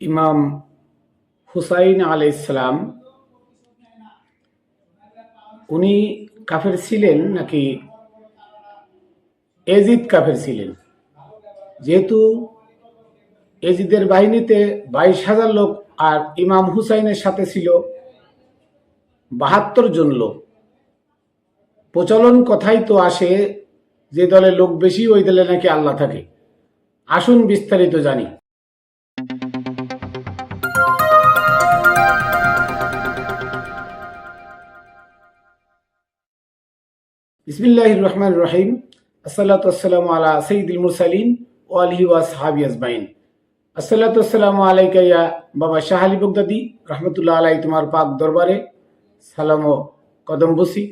ইমাম হুসাইন আলাইহিসসালাম উনি কাফের ছিলেন নাকি এজিদ কাফের ছিলেন? যেহেতু এজিদের বাহিনীতে 22,000 লোক আর ইমাম হুসাইনের সাথে ছিল 72 জন লোক, প্রচলন কথাই তো আসে যে দলে লোক বেশি ওই দলে নাকি আল্লাহ থাকে। আসুন বিস্তারিত জানি। বিসমিল্লাহির রহমানির রহিম। আসসালাতু ওয়াসসালামু আলা সাইয়্যিদিল মুরসালিন ওয়া আলিহি ওয়া আসহাবিহি আজমাইন। আসসালাতু ওয়াসসালামু আলাইকা ইয়া বাবা শাহ আলী বগদাদি রহমতুল্লাহ আলাইহি, তোমার পাক দরবারে সালাম ও কদম বসি।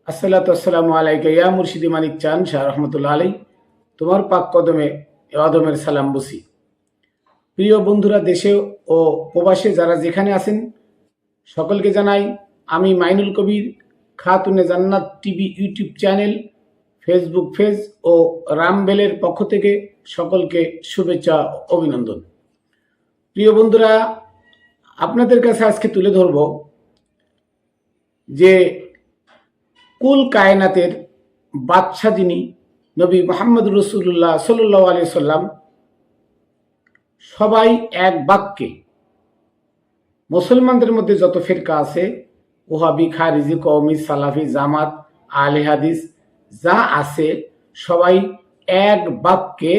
আসসালাতু ওয়াসসালামু আলাইকা ইয়া মুর্শিদি মানিক চান শাহ রহমতুল্লাহ আলাইহি, তোমার পাক কদমে আদমের সালাম বসি। প্রিয় বন্ধুরা, দেশে ও প্রবাসে যারা যেখানে আছেন সকলকে জানাই আমি Mainul Kabir Khatune Jannat TV YouTube channel, Facebook page ও রামবেলের পক্ষ থেকে সকলকে শুভেচ্ছা ও অভিনন্দন। প্রিয় বন্ধুরা, আপনাদের কাছে আজকে তুলে ধরব যে কুল কায়নাতের বাদশা যিনি নবী মুহাম্মদ রাসূলুল্লাহ সাল্লাল্লাহু আলাইহি সাল্লাম, সবাই এক বাক্যে মুসলমানদের মধ্যে যত ফিরকা আছে, ওহাবি, খারিজি, কওমি, সালাফি, জামাত, আহলে হাদিস যা আছে, সবাই এক বাক্যে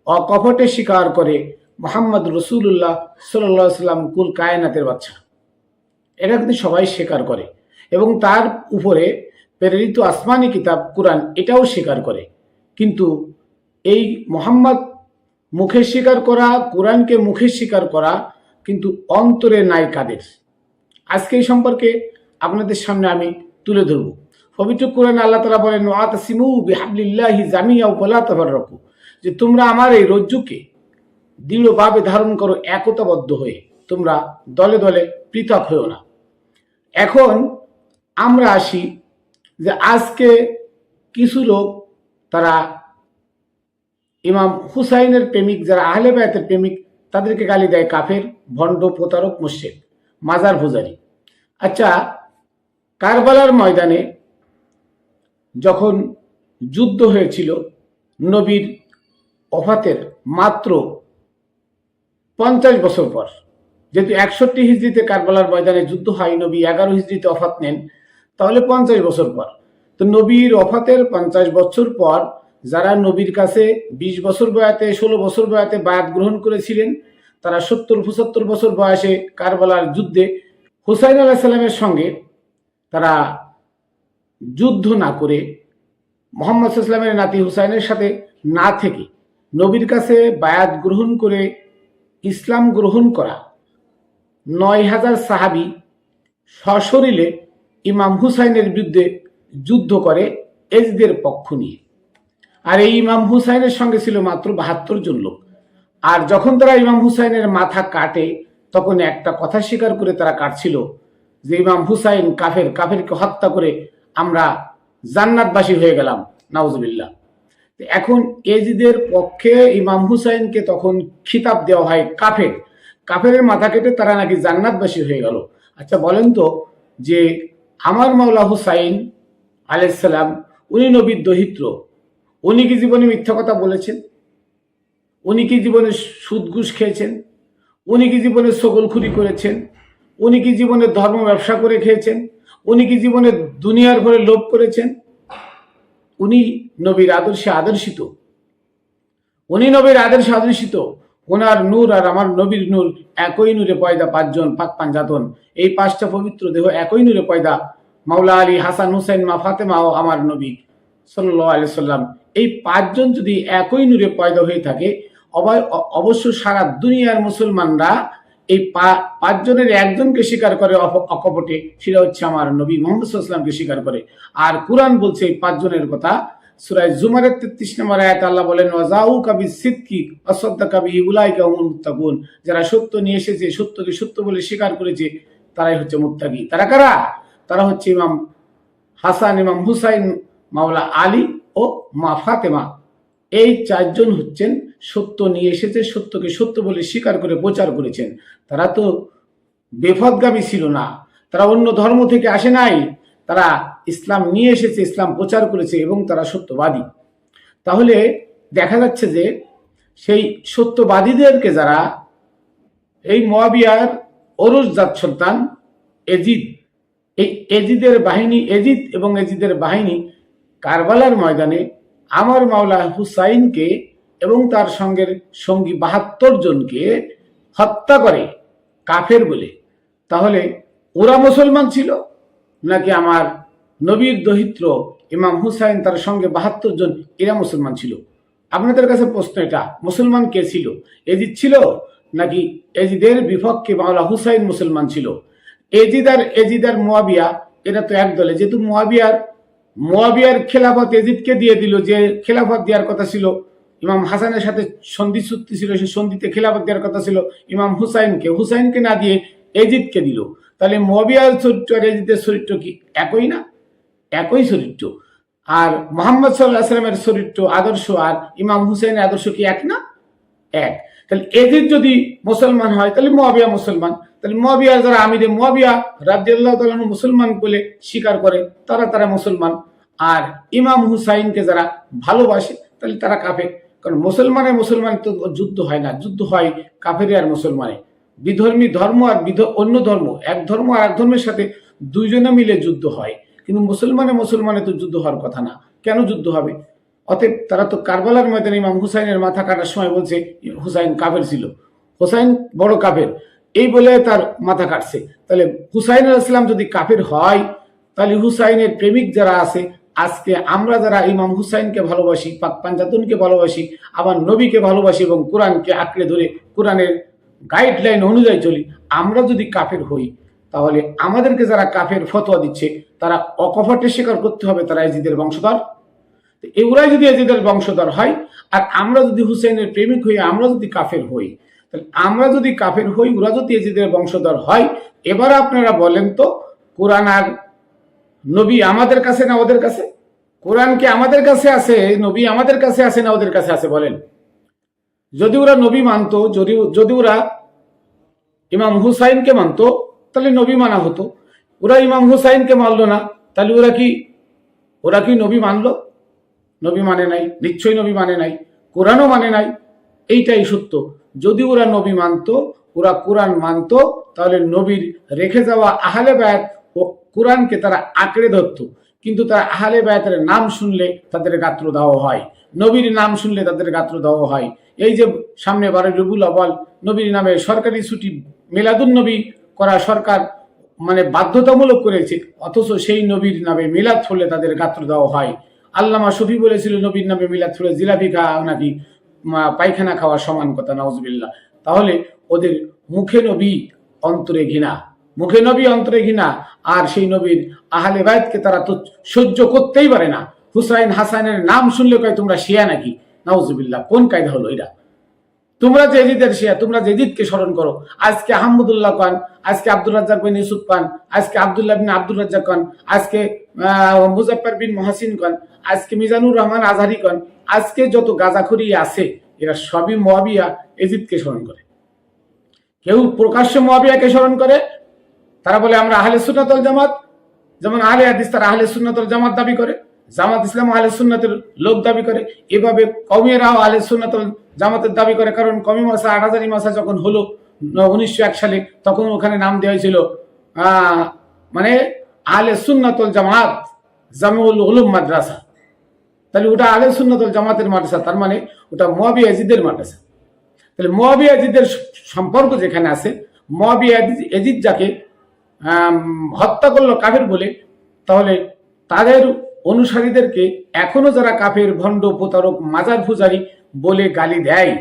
অকপটে স্বীকার করে মুহাম্মদ রাসূলুল্লাহ সাল্লাল্লাহু আলাইহি সাল্লাম কুল কায়নাতের বাদশা। এটা কিন্তু সবাই স্বীকার করে এবং তার উপরে প্রেরিত আসমানি কিতাব কুরআন এটাও স্বীকার করে। কিন্তু এই মুহাম্মদ মুখে স্বীকার করা, কোরআনকে মুখে স্বীকার করা, কিন্তু অন্তরে নাই কাদের। আজকে এই সম্পর্কে আপনাদের সামনে আমি তুলে ধরব। পবিত্র কোরআনে আল্লাহ তাআলা বলেন, ওয়াতাসিমু বিহাবলিল্লাহি জামিআ ওয়ালা তাফাররাকু, যে তোমরা আমার এই রজ্জুকে দৃঢ়ভাবে ধারণ করো, একতাবদ্ধ হয়ে, তোমরা দলে দলে পৃথক হয়েও না। এখন আমরা আসি যে আজকে কিছু লোক তারা ইমাম হুসাইনের প্রেমিক, যারা আহলে বায়াতের প্রেমিক, তাদেরকে গালি দেয় কাফের, ভণ্ড, প্রতারক, মুশরিক, মাজার পূজারী। আচ্ছা, কারবালার ময়দানে যখন যুদ্ধ হয়েছিল নবীর ওফাতের মাত্র 50 বছর পর, যেহেতু 61 হিজরিতে কারবালার ময়দানে যুদ্ধ হয়, নবী 11 হিজরিতে ওফাত নেন, তাহলে 50 বছর পর। তো নবীর ওফাতের 50 বছর পর যারা নবীর কাছে 20 বছর বয়সে, 16 বছর বয়সে বায়াত গ্রহণ করেছিলেন, তারা 70-75 বছর বয়সে কারবালার যুদ্ধে হুসাইন আলাইহিস সালামের সঙ্গে তারা যুদ্ধ না করে, মুহাম্মদ সাল্লাল্লাহু আলাইহি ওয়াসাল্লামের নাতি হুসাইনের সাথে না থেকে নবীর কাছে বায়াত গ্রহণ করে ইসলাম গ্রহণ করা 9000 সাহাবী সশরীরে ইমাম হুসাইনের বিরুদ্ধে যুদ্ধ করে এজিদের পক্ষ নিয়ে। আর এই ইমাম হুসাইনের সঙ্গে ছিল মাত্র 72 জন লোক। আর যখন তারা ইমাম হুসাইনের মাথা কাটে, তখন একটা কথা স্বীকার করে তারা কাটছিল যে ইমাম হুসাইন কাফের, কাফেরকে হত্যা করে আমরা জান্নাতবাসী হয়ে গেলাম, নাউজুবিল্লাহ। এখন এজিদের পক্ষে ইমাম হুসাইনকে তখন খিতাব দেওয়া হয় কাফের, কাফেরের মাথা কেটে তারা নাকি জান্নাতবাসী হয়ে গেল। আচ্ছা বলেন তো, যে আমার মাওলা হুসাইন আলাইহিস সালাম, উনি নবীর দহিত্র, উনি কি জীবনে মিথ্যা কথা বলেছেন? উনি কি জীবনে সুদ ঘুষ খেয়েছেন? উনি কি জীবনে ছগলখুরি করেছেন? উনি কি জীবনে ধর্ম ব্যবসা করে খেয়েছেন? উনি কি জীবনে দুনিয়ার ভরে লোভ করেছেন? উনি নবীর আদর্শে আদর্শিত, উনি নবীর আদর্শে আদর্শিত। ওনার নূর আর আমার নবীর নূর একই নূরে পয়দা, 5 জন পাক পাঞ্জাতন, এই 5টা পবিত্র দেহ একই নূরে পয়দা। মাওলা আলী, হাসান, হুসাইন, মা ফাতেমা ও আমার নবী সাল্লাল্লাহু আলাইহি সাল্লাম, এই 5 জন যদি একই নূরে পয়দা হয়ে থাকে, অবশ্য সারা দুনিয়ার মুসলমানরা এই 5 জনের একজনকে স্বীকার করে অকপটে, সেটা হচ্ছে আমার নবী মুহাম্মদ সাল্লাল্লাহু আলাইহি ওয়াসাল্লামকে স্বীকার করে। আর কুরআন বলছে এই 5 জনের কথা। সূরা জুমারের 33 নম্বর আয়াতে আল্লাহ বলেন, ওয়াজাউকা বিসিদকি ওয়াসাদদাকা বিহি উলাইকা হুমুল মুত্তাকুন, যারা সত্য নিয়ে এসেছে, সত্যকে সত্য বলে স্বীকার করেছে, তারাই হচ্ছে মুত্তাকি। তারা কারা? তারা হচ্ছে ইমাম হাসান, ইমাম হুসাইন, মাওলা আলী ও মা ফাতেমা এই চারজন হচ্ছেন সত্য নিয়ে এসেছে, সত্যকে সত্য বলে স্বীকার করে প্রচার করেছেন। তারা তো বেফতগামী ছিল না, তারা অন্য ধর্ম থেকে আসে নাই, তারা ইসলাম নিয়ে এসেছে, ইসলাম প্রচার করেছে এবং তারা সত্যবাদী। তাহলে দেখা যাচ্ছে যে সেই সত্যবাদীদেরকে যারা এই মুয়াবিয়ার ওরস জাত সন্তান এজিদ, এই এজিদের বাহিনী, এজিদ এবং এজিদের বাহিনী কারবালার ময়দানে আমার মাওলা হুসাইনকে এবং তার সঙ্গের সঙ্গী ৭২ জনকে হত্যা করে কাফের বলে। তাহলে ওরা মুসলমান ছিল নাকি আমার নবীর দহিত্র ইমাম হুসাইন তার সঙ্গে ৭২ জন এরা মুসলমান ছিল? আপনাদের কাছে প্রশ্ন, এটা মুসলমান কে ছিল? এজিদ ছিল নাকি এজিদের বিপক্ষে মাওলা হুসাইন মুসলমান ছিল? এজিদ আর মুয়াবিয়া এরা তো এক দলে, যেহেতু মুয়াবিয়ার খেলাফত এজিদকে দিয়ে দিল, যে খেলাফত দেওয়ার কথা ছিল ইমাম হাসানের সাথে সন্ধি চুক্তি ছিল, সেই সন্ধিতে খেলাফত দেওয়ার কথা ছিল ইমাম হুসাইনকে না দিয়ে এজিদকে দিল। তাহলে মুয়াবিয়ার চরিত্র আর এজিদের চরিত্র কি একই না? একই চরিত্র। আর মুহাম্মদ সাল্লাল্লাহু আলাইহি ওয়াসাল্লামের চরিত্র, আদর্শ আর ইমাম হুসাইনের আদর্শ কি এক না? এক। তাহলে এজিদ যদি মুসলমান হয় তাহলে মুয়াবিয়া মুসলমান, তাহলে মুয়াবিয়ার যারা আমিরে মুয়াবিয়া রাদিয়াল্লাহু তাআলা মুসলমান বলে স্বীকার করে তারা মুসলমান, আর ইমাম হুসাইনকে যারা ভালোবাসে তাহলে তারা কাফের। কারণ মুসলমান তো যুদ্ধ হয় না, যুদ্ধ হয় কাফের আর মুসলমানে। বিধর্মী ধর্ম আর অন্য ধর্ম, এক ধর্ম আর এক ধর্মের সাথে দুইজনে মিলে যুদ্ধ হয়, কিন্তু মুসলমানে তো যুদ্ধ হওয়ার কথা না। কেন যুদ্ধ হবে? অতএব তারা তো কারবালার ময়দানে ইমাম হুসাইনের মাথা কাটার সময় বলছে হুসাইন কাফের ছিল, হুসাইন বড় কাফের, এই বলে তার মাথা কাটছে। তাহলে হুসাইন আলাইহিস সালাম যদি কাফের হয়, তাহলে হুসাইনের প্রেমিক যারা আছে, আজকে আমরা যারা ইমাম হুসাইনকে ভালোবাসি, পাক পাঞ্জাতনকে ভালোবাসি, আবার নবীকে ভালোবাসি এবং কোরআনকে আঁকড়ে ধরে কোরআনের গাইডলাইন অনুযায়ী চলি, আমরা যদি কাফের হই, তাহলে আমাদেরকে যারা কাফের ফতোয়া দিচ্ছে তারা অকপটে স্বীকার করতে হবে তারা এজিদের বংশধর। এগুলাই যদি এজিদের বংশধর হয়, আর আমরা যদি হুসেনের প্রেমিক হই, আমরা যদি কাফের হই, তাহলে আমরা যদি কাফের হই, ওরা যদি এজিদের বংশধর হয়, এবার আপনারা বলেন তো কোরআন আর নবী আমাদের কাছে না ওদের কাছে? কোরআন কি আমাদের কাছে আছে, নবী আমাদের কাছে আছে না ওদের কাছে আছে? বলেন। যদি ওরা নবী মানতো, যদি ওরা ইমাম হুসাইনকে মানতো, তাহলে নবী মানা হতো। ওরা ইমাম হুসাইনকে মানলো না, তাহলে ওরা কি নবী মানলো? নবী মানে নাই, নিশ্চয়ই নবী মানে নাই, কোরআনও মানে নাই। এইটাই সত্য। যদি ওরা নবী মানতো, ওরা কোরআন মানতো, তাহলে নবীর রেখে যাওয়া আহলে বায়াত ও কোরআনকে তারা আঁকড়ে ধরতো। কিন্তু তারা আহলে বায়াতের নাম শুনলে তাদের গাত্র দাহ হয়, নবীর নাম শুনলে তাদের গাত্র দাহ হয়। এই যে সামনে 12 রবিউল আউয়াল, নবীর নামে সরকারি ছুটি, মিলাদুন নবী করা সরকার মানে বাধ্যতামূলক করেছে, অথচ সেই নবীর নামে মিলাদ হলে তাদের গাত্র দাহ হয়। আল্লামা শফি বলেছিল নবীর নামে মিলাদ হলে জিলাপি খাওয়া নাকি পায়খানা খাওয়া সমান কথা, নাউজুবিল্লাহ। তাহলে ওদের মুখে নবী অন্তরে ঘৃণা, মুখে নবী অন্তরে ঘৃণা, আর সেই নবীর আহলে বায়াতকে তারা তো সহ্য করতেই পারে না। হুসাইন হাসানের নাম শুনলে কয় তোমরা শিয়া নাকি? নাউজুবিল্লাহ, কোন কায়দা হলো এটা? তোমরা যে এজিদের শিয়া, তোমরা যে এজিদকে স্মরণ করো, আজকে আহমদুল্লাহ খান, আজকে আব্দুর রাজ্জাক বিন ইউসুফ খান, আজকে আব্দুল্লাহ বিন আব্দুর রাজ্জাক খান, আজকে মুজাফফর বিন মহসিন খান, আজকে মিজানুর রহমান আজহারি খান, আজকে যত গাজাখুরি আছে এরা সবই মুয়াবিয়া এজিদকে স্মরণ করে। কেউ প্রকাশ্য মুয়াবিয়াকে স্মরণ করে, তারা বলে আমরা আহলে সুন্নাত ওয়াল জামাত, যেমন আহলে হাদিস তারা আহলে সুন্নাত ওয়াল জামাত দাবি করে, জামাত ইসলাম আহলে সুন্নাতের লোক দাবি করে, এভাবে কওমিরাও আহলে সুন্নাত ওয়াল জামাতের দাবি করে। কারণ কওমি মাসা ৮০০০ মাসা যখন হলো ১৯০১ সালে, তখন ওখানে নাম দেওয়া হয়েছিল মানে আহলে সুন্নাত ওয়াল জামাত জামিউল উলুম মাদ্রাসা। তাহলে ওটা আহলে সুন্নাত ওয়াল জামাতের মাদ্রাসা, তার মানে ওটা মুয়াবিয়া এজিদের মাদ্রাসা। তাহলে মুয়াবিয়া এজিদের সম্পর্ক যেখানে আছে, মুয়াবিয়া এজিদ যাকে হত্যা করলো কাফের বলে, তাহলে তাদের অনুসারীদেরকে এখনো যারা কাফের, ভণ্ড, প্রতারক, মাজার পূজারী বলে গালি দেয়,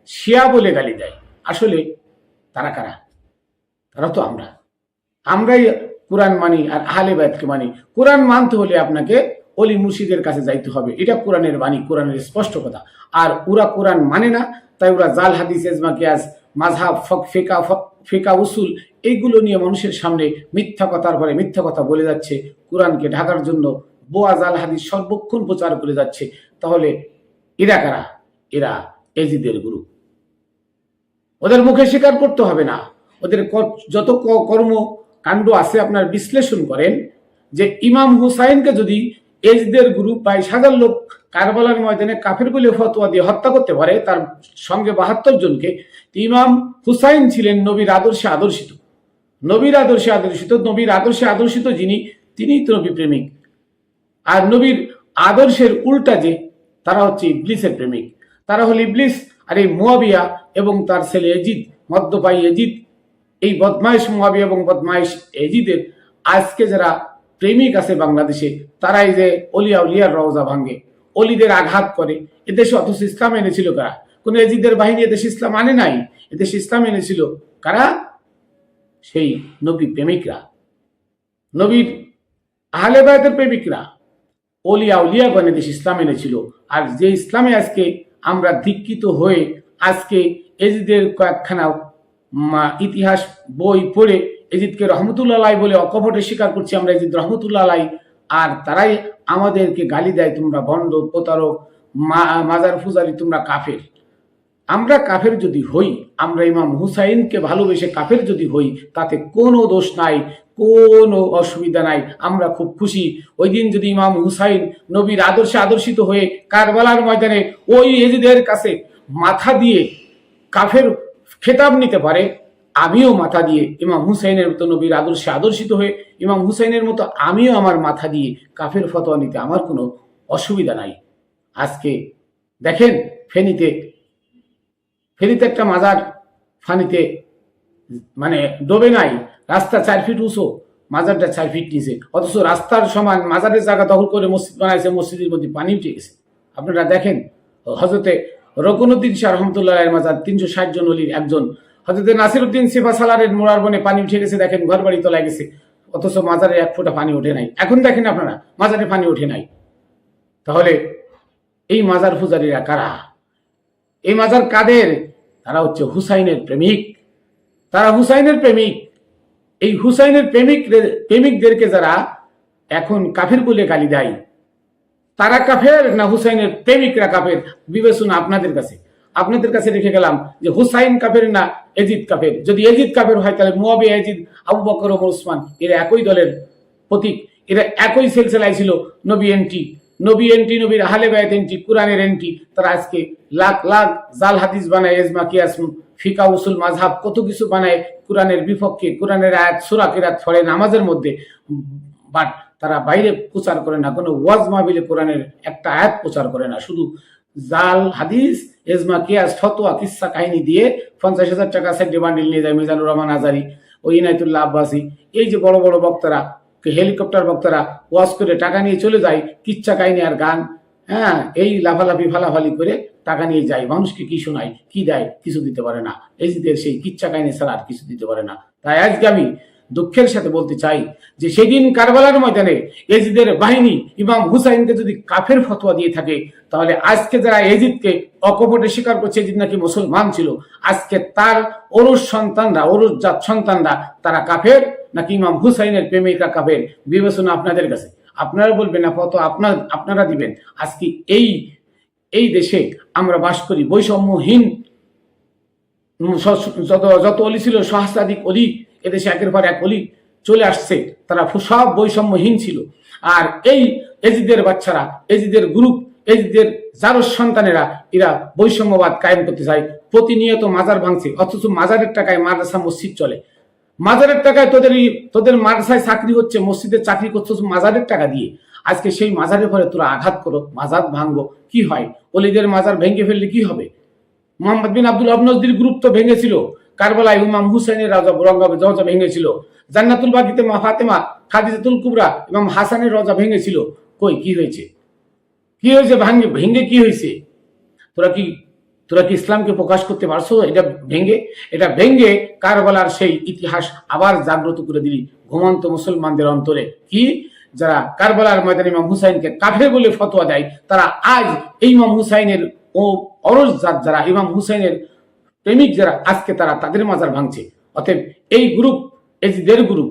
শিয়া বলে গালি দেয়, আসলে তারা কারা? তারা তো আমরাই কোরআন মানি আর আহলে বায়াতকে মানি। কোরআন মানতে হলে আপনাকে অলি মুর্শিদের কাছে যাইতে হবে, এটা কোরআনের বাণী, কোরআনের স্পষ্ট কথা। আর ওরা কোরআন মানে না, তাই ওরা জাল হাদিস, এজমা, কিয়াস, মাযহাব, ফিকা, উসুল এইগুলো নিয়ে মানুষের সামনে মিথ্যা কথার পরে মিথ্যা কথা বলে যাচ্ছে। কোরআনকে ঢাকার জন্য বোয়া জাল হাদিস সর্বক্ষণ প্রচার করে যাচ্ছে। তাহলে এরা কারা? এরা এজিদের গ্রুপ। ওদের মুখে স্বীকার করতে হবে না। ওদের যত কর্মকাণ্ড আছে আপনার বিশ্লেষণ করেন, যে ইমাম হুসাইনকে যদি এজিদের গ্রুপ বা 20,000 লোক কারবালার ময়দানে কাফের বলে ফতোয়া দিয়ে হত্যা করতে পারে, তার সঙ্গে 72 জনকে, ইমাম হুসাইন ছিলেন নবীর আদর্শে আদর্শিত। নবীর আদর্শে আদর্শিত, নবীর আদর্শে আদর্শিত যিনি, তিনিই তো নবী প্রেমিক। আর নবীর আদর্শের উল্টা যে, তারা হচ্ছে ইবলিসের প্রেমিক। তারা হল ইবলিস। আর এই মুয়াবিয়া এবং তার ছেলে এজিদ, মদ্যপায়ী এজিদ, এই বদমাইশ মুয়াবিয়া এবং বদমাইশ এজিদের আজকে যারা প্রেমিক আছে বাংলাদেশে, তারাই যে অলিয়া উলিয়ার রওজা ভাঙ্গে, অলিদের আঘাত করে। এদেশে অথচ ইসলাম এনেছিল কারা? কোন এজিদের বাহিনী এদেশে ইসলাম আনে নাই। এদেশে ইসলাম এনেছিল কারা? সেই নবী প্রেমিকরা, নবীর আহলে বায়তের প্রেমিকরা, অলিয়া উলিয়াগণ এদেশ ইসলাম এনেছিল। আর যে ইসলামে আজকে আমরা দীক্ষিত হয়ে আজকে এজিদের কয়েকখানা ইতিহাস বই পড়ে এজিদকে রহমতুল্লাহ আলাই বলে অকপটে স্বীকার করছি আমরা, এজিদ রহমতুল্লাহ আলাই। আর তারাই আমাদেরকে গালি দেয়, তোমরা ভণ্ড, প্রতারক, মাজার পূজারী, তোমরা কাফের। আমরা কাফের যদি হই, আমরা ইমাম হুসাইনকে ভালোবেসে কাফের যদি হই, তাতে কোনো দোষ নাই, কোনো অসুবিধা নাই। আমরা খুব খুশি। ওই দিন যদি ইমাম হুসাইন নবীর আদর্শে আদর্শিত হয়ে কারবালার ময়দানে ওই এজিদের কাছে মাথা দিয়ে কাফের খেতাব নিতে পারে, আমিও মাথা দিয়ে ইমাম হুসাইনের মতো নবীর আদর্শে আদর্শিত হয়ে ইমাম হুসাইনের মতো আমিও আমার মাথা দিয়ে কাফের ফতোয়া নিতে আমার কোনো অসুবিধা নাই। আজকে দেখেন ফেনীতে একটা মাজার ফানিতে মানে ডোবে নাই, রাস্তা 4 ফিট উঁচু, মাজারটা 4 ফিট নিচে, অথচ রাস্তার সমান মাজারের জায়গা দখল করে মসজিদ বানাইছে, মসজিদের মধ্যে পানি উঠে গেছে। আপনারা দেখেন হজরতে রকনুদ্দিন শাহ রহমতুল্লাহ মাজার, 360 জন অলির একজন, হজরতে নাসিরউদ্দিন সিফা সালারের মোড়ার বনে পানি উঠে গেছে, দেখেন ঘর বাড়ি তলায় গেছে, অথচ মাজারে 1 ফোঁটা পানি ওঠে নাই। এখন দেখেন আপনারা মাজারে পানি ওঠে নাই। তাহলে এই মাজার পূজারীরা কারা? এই মাজার কাদের? তারা হচ্ছে হুসাইনের প্রেমিক। তারা হুসাইনের প্রেমিক। এই হুসাইনের প্রেমিকদেরকে যারা এখন কাফের বলে গালি দেয়, তারা কাফের না হুসাইনের প্রেমিকরা কাফের? বিবেচনা আপনাদের কাছে রেখে গেলাম যে হুসাইন কাফের না এজিদ কাফের। যদি এজিদ কাফের হয় তাহলে মুয়াবিয়া, এজিদ, আবু বকর, ওমর, উসমান এরা একই দলের প্রতীক, এরা একই সিলসিলায় ছিল। নবী এন্টি, নবীর আহলে বায়াত এন্টি, কোরআনের এন্টি। তারা আজকে লাখ লাখ জাল হাদিস বানায়, এজমা, কিয়াস, ফিকা, উসুল, মাযহাব কত কিছু বানায় কোরআনের বিপক্ষে, কোরআনের আয়াত, সূরা কিরাত পড়ে নামাজের মধ্যে, বাট তারা বাইরে প্রচার করে না, কোনো ওয়াজ মাহফিলে কোরআনের একটা আয়াত প্রচার করে না, শুধু জাল হাদিস, এজমা, কিয়াস, ফতোয়া, কিসসা কাহিনী দিয়ে 50,000 টাকা সেন্টে বান্ডিল নিয়ে যায় মিজানুর রহমান আজারি, ও ইনায়েতুল্লাহ আব্বাসী, এই যে বড় বড় বক্তারা, হেলিকপ্টার বক্তারা ওয়াজ করে টাকা নিয়ে চলে যায়, কিচ্ছা কাহিনী আর গান, হ্যাঁ, এই লাফালাফি ফালাফালি করে টাকা নিয়ে যায়। মানুষকে কি শোনায়, কি দেয়? কিছু দিতে পারে না। এজিদের সেই কিচ্ছা কাহিনী ছাড়া আর কিছু দিতে পারে না। তাই আজকে আমি দুঃখের সাথে বলতে চাই যে সেদিন কারবালার ময়দানে এজিদের বাহিনী ইমাম হুসাইনকে যদি কাফের ফতোয়া দিয়ে থাকে, তাহলে আজকে যারা এজিদকে অকপটে স্বীকার করছে, এজিদ নাকি মুসলমান ছিল, আজকে তার ওরস সন্তানরা, ওরস জাত সন্তানরা তারা কাফের নাকি ইমাম হুসাইনের প্রেমিকরা কাফের? বিবেচনা আপনাদের কাছে। আপনারা বলবেন না, ফতোয়া আপনারা দিবেন। আজকে এই দেশে আমরা বাস করি, বৈষম্যহীন যত অলি ছিল, সহস্রাধিক অলি এদেশে একের পর এক অলি চলে আসছে, তারা সব বৈষম্যহীন ছিল। আর এই এজিদের বাচ্চারা, এজিদের গ্রুপ, এজিদের জারস সন্তানেরা এরা বৈষম্যবাদ কায়েম করতে চায়। প্রতিনিয়ত মাজার ভাঙছে, অথচ মাজারের টাকায় মাদ্রাসা মসজিদ চলে। মাজারের টাকায় তোদের মাদ্রাসায় চাকরি হচ্ছে, মসজিদে চাকরি করছো মাজারের টাকা দিয়ে। আজকে সেই মাজারের পরে তোরা আঘাত করো, মাজার ভাঙবো, কি হয়? অলিদের মাজার ভেঙে ফেললে কি হবে? মোহাম্মদ বিন আব্দুল নজদির গ্রুপ তো ভেঙেছিল কারবালায়, ইমাম হুসাইনের রওজা ভেঙেছিল। জান্নাতুল বাকিতে মা ফাতেমা, খাদিজাতুল কুবরা, ইমাম হাসানের রওজা ভেঙেছিল। কই কি হয়েছে? ভেঙে কি হয়েছে? তোরা কি ইসলামকে প্রকাশ করতে পারছো? এটা ভেঙে কারবালার সেই ইতিহাস আবার জাগ্রত করে দিলি ঘুমন্ত মুসলমানদের অন্তরে। কি যারা কারবালার ময়দানে ইমাম হুসাইনকে কাফের বলে ফতোয়া দেয়, তারা আজ এই ইমাম হুসাইনের অরসজাত যারা, ইমাম হুসাইনের প্রেমিক যারা, আজকে তারা তাদের মাজার ভাঙছে। অতএব এই গ্রুপ, এজিদের গ্রুপ,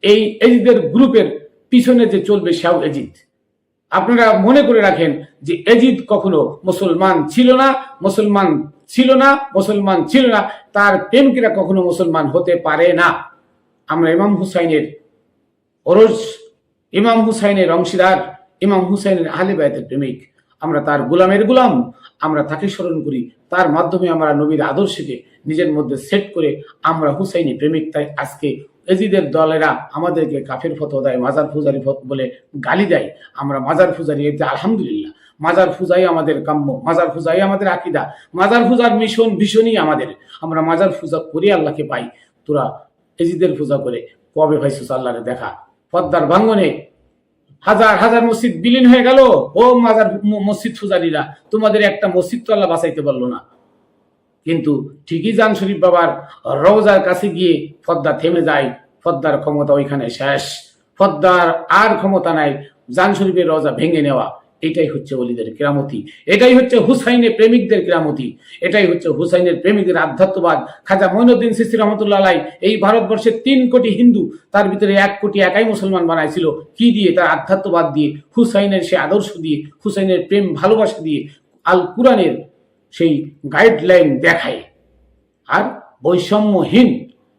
এই এজিদের গ্রুপের পিছনে যে চলবে সেও এজিদ। আপনারা মনে করে রাখেন যে এজিদ কখনো মুসলমান ছিল না, মুসলমান ছিল না, মুসলমান ছিল না, তার প্রেমিকরা কখনো মুসলমান হতে পারে না। আমরা ইমাম হুসাইনের ওরস, ইমাম হুসাইনের অংশীদার, ইমাম হুসাইনের আহলে বায়তের প্রেমিক, আমরা তার গোলামের গোলাম, আমরা তাকে স্মরণ করি, তার মাধ্যমে আমরা নবীর আদর্শকে নিজের মধ্যে সেট করে আমরা হুসাইনি প্রেমিক। তাই আজকে এজিদের দলেরা আমাদেরকে কাফের ফতোয়া দেয়, মাজার পূজারি বলে গালি দেয়। আমরা মাজার পূজারি, এতে আলহামদুলিল্লাহ, মাজার পূজাই আমাদের কাম্য, মাজার পূজাই আমাদের আকীদা, মাজার পূজার মিশন ভীষণই আমাদের। আমরা মাজার পূজা করি আল্লাহকে পাই। তোরা এজিদের পূজা করে কবে পাইছিস আল্লাহরে দেখা? পদ্মার ভাঙ্গনে হাজার হাজার মসজিদ বিলীন হয়ে গেল। ও মাজার মসজিদ পূজারীরা, তোমাদের একটা মসজিদ তো আল্লাহ বাঁচাইতে পারলো না। কিন্তু ঠিকই জান শরীফ বাবার রওজার কাছে গিয়ে পদ্মা থেমে যায়, পদ্মার ক্ষমতা ওইখানে শেষ, পদ্মার আর ক্ষমতা নাই জান শরীফের রওজা ভেঙে নেওয়া। এটাই হচ্ছে ওলিদের কেরামতি, এটাই হচ্ছে হুসাইনের প্রেমিকদের কেরামতি, এটাই হচ্ছে হুসাইনের প্রেমিকদের আধ্যাত্মবাদ। খাজা মঈনুদ্দিন চিশতি রহমতুল্লাহ আলাইহি এই ভারতবর্ষের 3 কোটি হিন্দু, তার ভিতরে 1 কোটি একাই মুসলমান বানাইছিল। কি দিয়ে? তার আধ্যাত্মবাদ দিয়ে, হুসাইনের সে আদর্শ দিয়ে, হুসাইনের প্রেম ভালোবাসা দিয়ে, আল কুরআনের সেই গাইডলাইন দেখায়। আর বৈষম্যহীন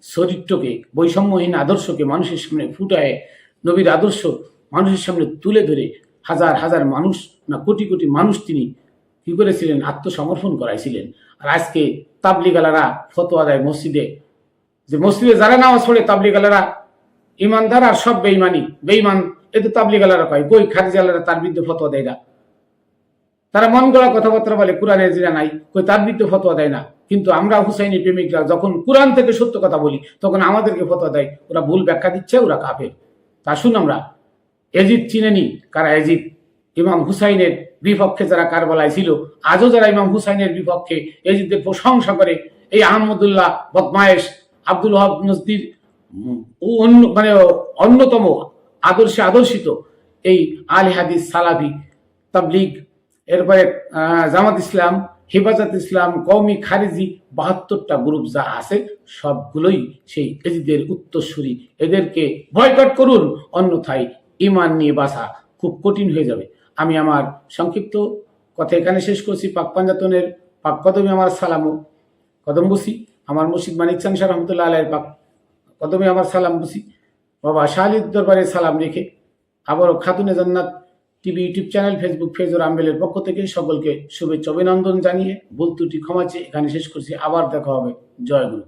চরিত্রকে, বৈষম্যহীন আদর্শকে মানুষের সামনে ফুটায়, নবীর আদর্শ মানুষের সামনে তুলে ধরে হাজার হাজার মানুষ, না কোটি কোটি মানুষ তিনি কি করেছিলেন? আত্মসমর্পণ করাইছিলেন। আর আজকে তাবলিগালারা ফতোয়া দেয় মসজিদে, যে মসজিদে যারা নামাজ পড়ে তাবলিগালারা ইমানদার আর সব বেঈমানি, বেঈমান। এ তো তাবলিগালারা কয়, কই খারিজালারা তার বিরুদ্ধে ফতোয়া দেয় না। তারা মন গড়া কথাবার্তা বলে, কোরআনের যেটা নাই, কই তার বিরুদ্ধে ফতোয়া দেয় না। কিন্তু আমরা হুসাইনি প্রেমিকরা যখন কোরআন থেকে সত্য কথা বলি, তখন আমাদেরকে ফতোয়া দেয়, ওরা ভুল ব্যাখ্যা দিচ্ছে, ওরা কাফের। তা শুন, আমরা এজিদ চিনেনি। কারা এজিদ? ইমাম হুসাইনের বিপক্ষে যারা কারবালায় ছিল, আজও যারা ইমাম হুসাইনের বিপক্ষে এজিদের প্রশংসা করে, এই আহমদুল্লাহ বদমায়েশ, আব্দুল ওয়াহাব নজদির মানে অন্যতম আদর্শে আদর্শিত এই আলে হাদিস, সালাফি, তাবলিগ, এরপরে জামাত ইসলাম, হেফাজত ইসলাম, কওমি, খারিজি, 72টা গ্রুপ যা আছে সবগুলোই সেই এজিদের উত্তরসূরি। এদেরকে বয়কট করুন, অন্যথায় ইমান নিয়ে বাঁচা খুব কঠিন হয়ে যাবে। আমি আমার সংক্ষিপ্ত কথা এখানে শেষ করছি। পাক পাঞ্জাতনের পাক কদমে আমার সালামও কদম বুসি, আমার মুর্শিদ মানিক চান শাহ রহমতুল্লাহ আলাইহির পাক কদমে আমার সালাম বুসি, বাবা শাহ আলীর দরবারে সালাম রেখে আবারও Khatune Jannat TV YouTube channel, Facebook page ও রামবেলের পক্ষ থেকে সকলকে শুভেচ্ছা অভিনন্দন জানিয়ে ভুল ত্রুটি ক্ষমা চেয়ে এখানে শেষ করছি। আবার দেখা হবে। জয় গুরু।